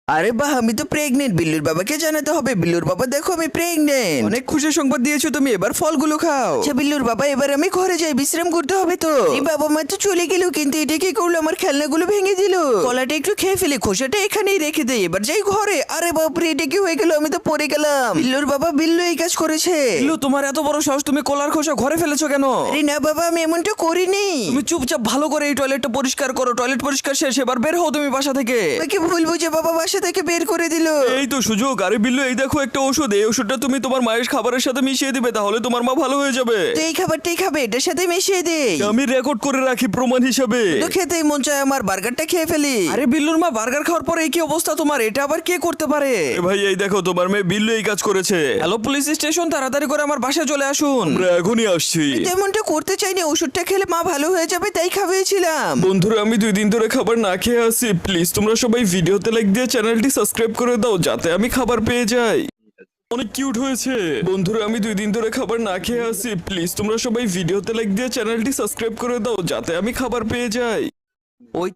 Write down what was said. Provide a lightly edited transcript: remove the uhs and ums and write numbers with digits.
আরে বাহ, আমি তো প্রেগনেন্ট। বিল্লুর বাবাকে জানাতে হবে। বিল্লুর বাবা দেখো, আমি প্রেগনেন্ট। অনেক খুশি সংবাদ দিয়েছো তুমি, এবার ফলগুলো খাও। আচ্ছা বিল্লুর বাবা, এবার আমি ঘরে যাই, বিশ্রাম করতে হবে তো। এই বাবা মা তো চলে গেল, কিন্তু এটা কি করলো? আমার খেলনাগুলো ভেঙে দিল। কলাটা একটু খেয়ে ফেলে, খোসাটা এখানেই রেখে দেই। এবার যাই ঘরে। আরে বাপরে, এটা কি হয়ে গেল? আমি তো পড়ে গেলাম। বিল্লুর বাবা, বিল্লু এই কাজ করেছে। বিল্লু, তোমার এত বড় সাহস, তুমি কলার খোসা ঘরে ফেলেছো কেন? আরে না বাবা, আমি এমনটা করিনি। তুমি চুপচাপ ভালো করে এই টয়লেটটা পরিষ্কার করো। টয়লেট পরিষ্কার শেষ, এবার বের হও তুমি বাসা থেকে। আমাকে ভুল বুঝে বাবা বাসা থেকে বের করে দিল। এই তো সুযোগ। আরে বিল্লু, এই দেখো একটা ওষুধ, এই ওষুধটা তুমি তোমার মায়ের খাবারের সাথে মিশিয়ে দিবে, তাহলে তোমার মা ভালো হয়ে যাবে। তো এই খাবারটাই খাবে, এটার সাথে মিশিয়ে দেই। আমি রেকর্ড করে রাখি প্রমাণ হিসাবে। তো খেতেই মন চায় আমার, বার্গারটা খেয়ে ফেলি। আরে বিল্লুর মা, বার্গার খাওয়ার পরে এই কি অবস্থা তোমার? এটা আবার কে করতে পারে? এ ভাই, এই দেখো তোমার মেয়ে বিল্লু এই কাজ করেছে। হ্যালো পুলিশ স্টেশন, তাড়াতাড়ি করে আমার বাসায় চলে আসুন। আমরা এখনই আসছি। তেমনটা করতে চাইনি, ওষুধটা খেলে মা ভালো হয়ে যাবে তাই খাওয়িয়েছিলাম। বন্ধুরা, আমি 2 দিন ধরে খাবার না খেয়ে আছি। প্লিজ তোমরা সবাই ভিডিওতে লাইক দিয়ে চ্যানেলটি সাবস্ক্রাইব করে দাও, যাতে আমি খাবার পেয়ে যাই। অনেক কিউট হয়েছে। বন্ধুরা, আমি 2 দিন ধরে খাবার না খেয়ে আছি। প্লিজ তোমরা সবাই ভিডিওতে লাইক দিয়ে চ্যানেলটি সাবস্ক্রাইব করে দাও, যাতে আমি খাবার পেয়ে যাই। ওই